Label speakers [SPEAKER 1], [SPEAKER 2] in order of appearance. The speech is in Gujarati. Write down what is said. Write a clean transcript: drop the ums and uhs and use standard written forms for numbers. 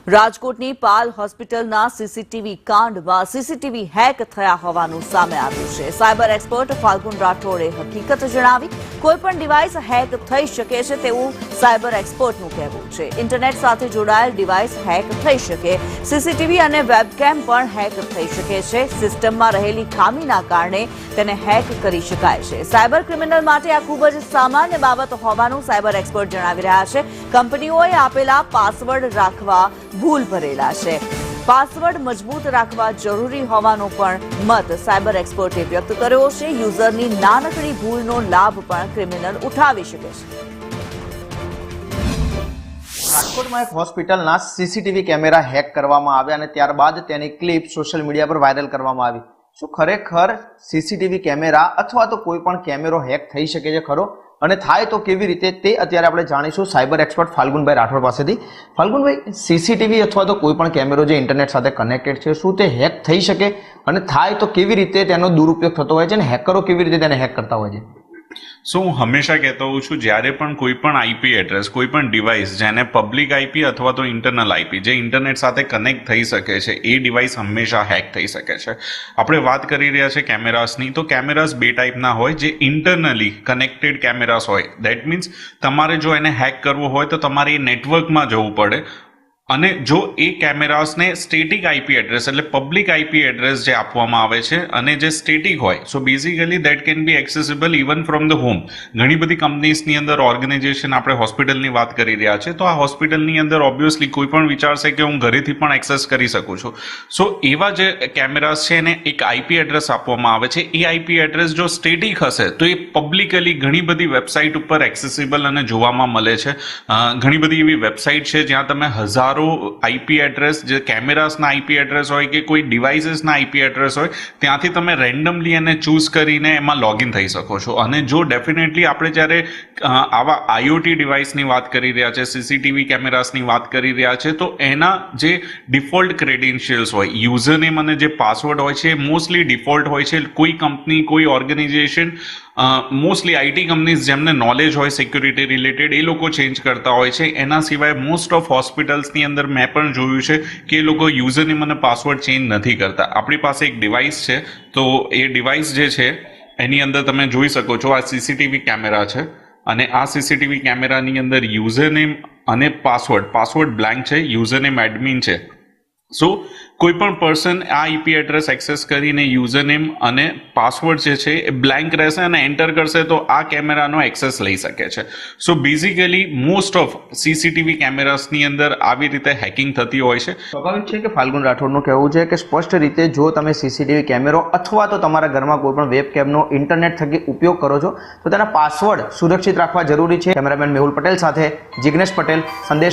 [SPEAKER 1] રાજકોટની પાલ હોસ્પિટલના સીસીટીવી કાંડમાં સીસીટીવી હેક થયા હોવાનું સામે આવ્યું છે। સાયબર એક્સપર્ટ ફાલ્ગુન રાઠોડે હકીકત જણાવી। કોઈપણ ડિવાઇસ હેક થઈ શકે છે તેવું સાયબર એક્સપર્ટનું કહેવું છે। ઇન્ટરનેટ સાથે જોડાયેલ ડિવાઇસ હેક થઈ શકે, સીસીટીવી અને વેબકેમ પણ હેક થઈ શકે છે। સિસ્ટમમાં રહેલી ખામીના કારણે તેને હેક કરી શકાય છે। સાયબર ક્રિમિનલ માટે આ ખૂબ જ સામાન્ય બાબત હોવાનું સાયબર એક્સપર્ટ જણાવી રહ્યા છે। કંપનીઓએ આપેલા પાસવર્ડ રાખવા ભૂલ ભરેલા છે। પાસવર્ડ મજબૂત રાખવા જરૂરી હોવાનો પણ મત સાયબર એક્સપર્ટે વ્યક્ત કર્યો છે। યુઝરની નાનકડી ભૂલનો લાભ પણ ક્રિમિનલ ઉઠાવી શકે છે।
[SPEAKER 2] રાજકોટમાં એક હોસ્પિટલના સીસીટીવી કેમેરા હેક કરવામાં આવ્યા અને ત્યારબાદ તેની ક્લિપ સોશિયલ મીડિયા પર વાયરલ કરવામાં આવી। શું ખરેખર સીસીટીવી કેમેરા અથવા તો કોઈ પણ કેમેરો હેક થઈ શકે છે ખરો, અને થાય તો કેવી રીતે, તે અત્યારે આપણે જાણીશું સાયબર એક્સપર્ટ ફાલ્ગુનભાઈ રાઠોડ પાસેથી। ફાલ્ગુનભાઈ, સીસીટીવી અથવા તો કોઈ પણ કેમેરો જે ઇન્ટરનેટ સાથે કનેક્ટેડ છે, શું તે હેક થઈ શકે, અને થાય તો કેવી રીતે તેનો દુરુપયોગ થતો હોય છે અને હેકરો કેવી રીતે તેને હેક કરતા હોય છે?
[SPEAKER 3] હું હંમેશા કહેતો હોઉં છું, જ્યારે પણ કોઈ પણ આઈપી એડ્રેસ, કોઈ પણ ડિવાઇસ જેને પબ્લિક આઈપી અથવા તો ઇન્ટરનલ આઈપી જે ઇન્ટરનેટ સાથે કનેક્ટ થઈ શકે છે, એ ડિવાઇસ હંમેશા હેક થઈ શકે છે। આપણે વાત કરી રહ્યા છે કેમેરાસની, તો કેમેરાસ બે ટાઈપના હોય, જે ઇન્ટરનલી કનેક્ટેડ કેમેરાસ હોય। દેટ મીન્સ તમારે જો એને હેક કરવો હોય તો તમારે એ નેટવર્કમાં જવું પડે, અને જો એ કેમેરાસને સ્ટેટિક આઈપી એડ્રેસ એટલે પબ્લિક આઈપી એડ્રેસ જે આપવામાં આવે છે, અને જે સ્ટેટિક હોય, so basically that can be accessible even from the home. ઘણી બધી કંપનીઝની અંદર, ઓર્ગેનાઇઝેશન, આપણે હોસ્પિટલની વાત કરી રહ્યા છે, તો આ હોસ્પિટલની અંદર ઓબ્વિયસલી કોઈ પણ વિચારશે કે હું ઘરેથી પણ એક્સેસ કરી શકું છું। સો એવા જે કેમેરાસ છે એને એક આઈપી એડ્રેસ આપવામાં આવે છે। એ આઈપી એડ્રેસ જો સ્ટેટિક હશે તો એ પબ્લિકલી ઘણી બધી વેબસાઇટ ઉપર એક્સેસિબલ અને જોવામાં મળે છે। ઘણી બધી એવી વેબસાઇટ છે જ્યાં તમે હજારો આઈપી એડ્રેસ, જે કેમેરાસના આઈપી એડ્રેસ હોય કે કોઈ ડિવાઇસીસના આઈપી એડ્રેસ હોય, ત્યાંથી તમે રેન્ડમલી એને ચૂઝ કરીને એમાં લોગિન થઈ શકો છો। અને જો ડેફિનેટલી આપણે જ્યારે આવા આઈઓટી ડિવાઇસની વાત કરી રહ્યા છે, સીસીટીવી કેમેરાસની વાત કરી રહ્યા છે, તો એના જે ડિફોલ્ટ ક્રેડેન્શિયલ્સ હોય, યુઝર નેમ અને જે પાસવર્ડ હોય છે, મોસ્ટલી ડિફોલ્ટ હોય છે। કોઈ કંપની, કોઈ ઓર્ગેનાઇઝેશન, મોસ્ટલી આઈટી કંપનીઝ જેમને નોલેજ હોય સિક્યુરિટી રિલેટેડ, એ લોકો ચેન્જ કરતા હોય છે। એના સિવાય મોસ્ટ ઓફ હોસ્પિટલ્સની અંદર મેં પણ જોયું છે કે એ લોકો યુઝર નેમ અને પાસવર્ડ ચેન્જ નથી કરતા। આપણી પાસે એક ડિવાઇસ છે, તો એ ડિવાઇસ જે છે એની અંદર તમે જોઈ શકો છો, આ સીસીટીવી કેમેરા છે, અને આ સીસીટીવી કેમેરાની અંદર યુઝર નેમ અને પાસવર્ડ બ્લેન્ક છે, યુઝર નેમ એડમિન છે। સો કોઈ પણ પર્સન આ આઈપી એડ્રેસ એક્સેસ કરીને યુઝર નેમ અને પાસવર્ડ જે છે એ બ્લેન્ક રહેશે અને એન્ટર કરશે તો આ કેમેરાનો એક્સેસ લઈ શકે છે। So basically most of CCTV કેમેરાસની અંદર આવી રીતે હેકિંગ થતી હોય છે।
[SPEAKER 2] સ્વાભાવિક છે કે ફાલ્ગુન રાઠોડનું કહેવું છે કે સ્પષ્ટ રીતે જો તમે સીસીટીવી કેમેરો અથવા તો તમારા ઘરમાં કોઈ પણ વેબકેમનો ઇન્ટરનેટ થકી ઉપયોગ કરો છો તો તેના પાસવર્ડ સુરક્ષિત રાખવા જરૂરી છે। કેમેરામેન મેહુલ પટેલ સાથે જિગ્નેશ પટેલ, સંદેશ।